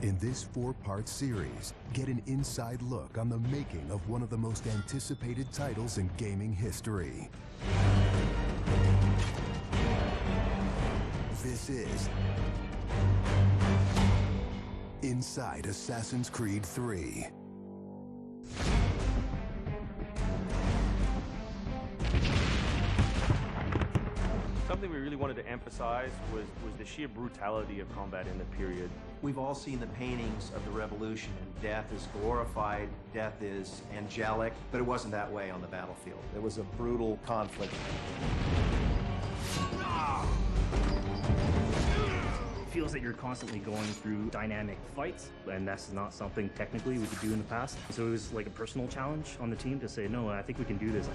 In this 4-part series, get an inside look on the making of one of the most anticipated titles in gaming history. This is Inside Assassin's Creed 3. Something we really wanted to emphasize was the sheer brutality of combat in the period. We've all seen the paintings of the revolution, and death is glorified, death is angelic, but it wasn't that way on the battlefield. It was a brutal conflict. It feels that you're constantly going through dynamic fights, and that's not something technically we could do in the past. So it was like a personal challenge on the team to say, no, I think we can do this.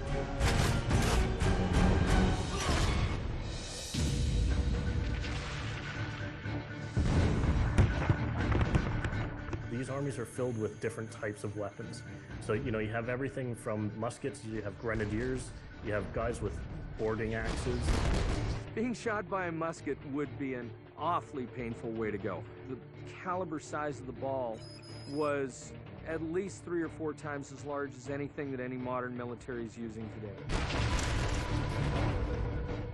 These armies are filled with different types of weapons. So, you have everything from muskets, you have grenadiers, you have guys with boarding axes. Being shot by a musket would be an awfully painful way to go. The caliber size of the ball was at least 3 or 4 times as large as anything that any modern military is using today.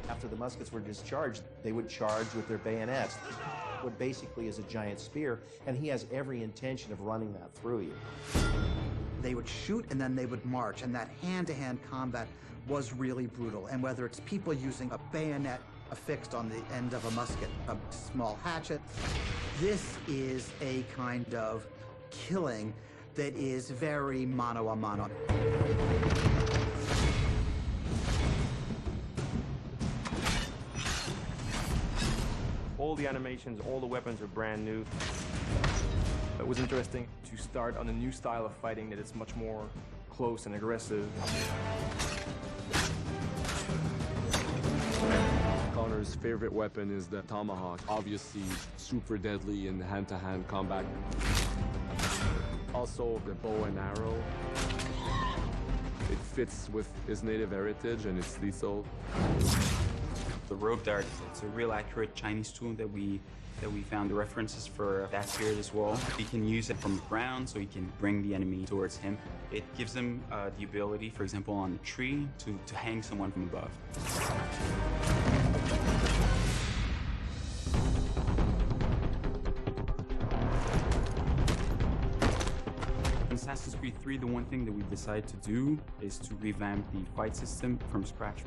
After the muskets were discharged, they would charge with their bayonets. What basically is a giant spear, and he has every intention of running that through you. They would shoot and then they would march, and that hand-to-hand combat was really brutal. And whether it's people using a bayonet affixed on the end of a musket, a small hatchet, this is a kind of killing that is very mano a mano. All the animations, all the weapons are brand new. It was interesting to start on a new style of fighting that is much more close and aggressive. Connor's favorite weapon is the tomahawk, obviously super deadly in hand-to-hand combat. Also the bow and arrow. It fits with his native heritage and it's lethal. The rope dart, it's a real accurate Chinese tool that we found the references for that period as well. He can use it from the ground, so he can bring the enemy towards him. It gives him the ability, for example, on a tree, to hang someone from above. In Assassin's Creed 3, the one thing that we decided to do is to revamp the fight system from scratch.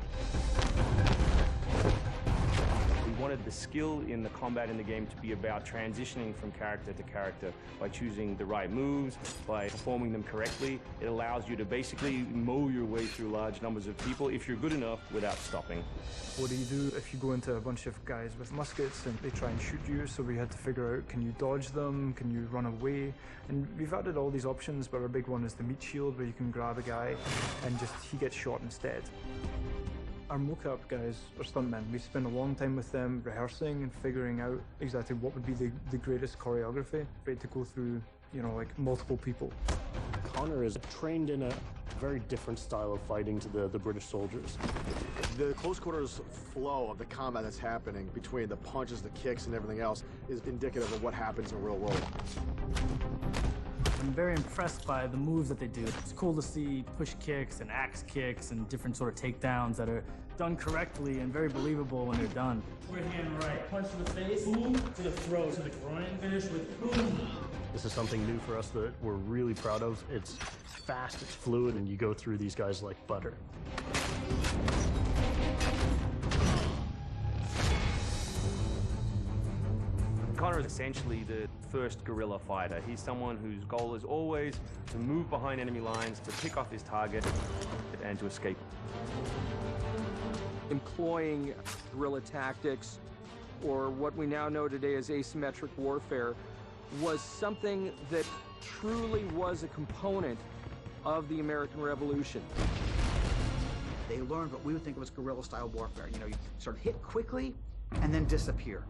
We wanted the skill in the combat in the game to be about transitioning from character to character by choosing the right moves, by performing them correctly. It allows you to basically mow your way through large numbers of people if you're good enough without stopping. What do you do if you go into a bunch of guys with muskets and they try and shoot you? So we had to figure out, can you dodge them? Can you run away? And we've added all these options, but our big one is the meat shield, where you can grab a guy and just he gets shot instead. Our mocap guys are stuntmen. We spend a long time with them rehearsing and figuring out exactly what would be the greatest choreography for it to go through, like multiple people. Connor is trained in a very different style of fighting to the British soldiers. The close quarters flow of the combat that's happening between the punches, the kicks, and everything else is indicative of what happens in the real world. I'm very impressed by the moves that they do. It's cool to see push kicks and axe kicks and different sort of takedowns that are done correctly and very believable when they're done. We're hand right, punch to the face, boom, to the throat, to the groin, finish with boom. This is something new for us that we're really proud of. It's fast, it's fluid, and you go through these guys like butter. Connor is essentially the first guerrilla fighter. He's someone whose goal is always to move behind enemy lines, to pick off his target, and to escape. Employing guerrilla tactics, or what we now know today as asymmetric warfare, was something that truly was a component of the American Revolution. They learned what we would think of as guerrilla-style warfare. You sort of hit quickly and then disappear.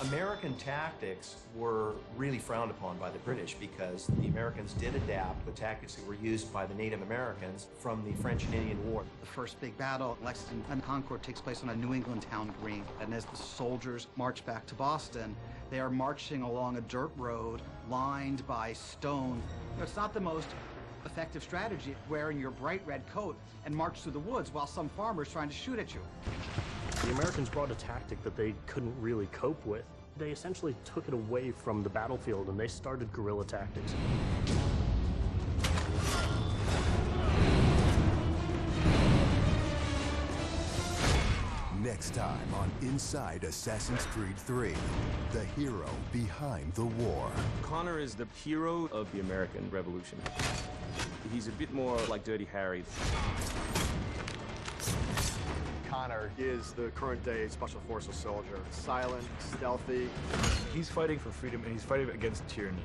American tactics were really frowned upon by the British because the Americans did adapt the tactics that were used by the Native Americans from the French and Indian War. The first big battle, Lexington and Concord, takes place on a New England town green. And as the soldiers march back to Boston, They are marching along a dirt road lined by stone. It's not the most effective strategy wearing your bright red coat and march through the woods while some farmer's trying to shoot at you. The Americans brought a tactic that they couldn't really cope with. They essentially took it away from the battlefield and they started guerrilla tactics. Next time on Inside Assassin's Creed 3, the hero behind the war. Connor is the hero of the American Revolution. He's a bit more like Dirty Harry. Connor is the current day Special Forces soldier. Silent, stealthy. He's fighting for freedom and he's fighting against tyranny.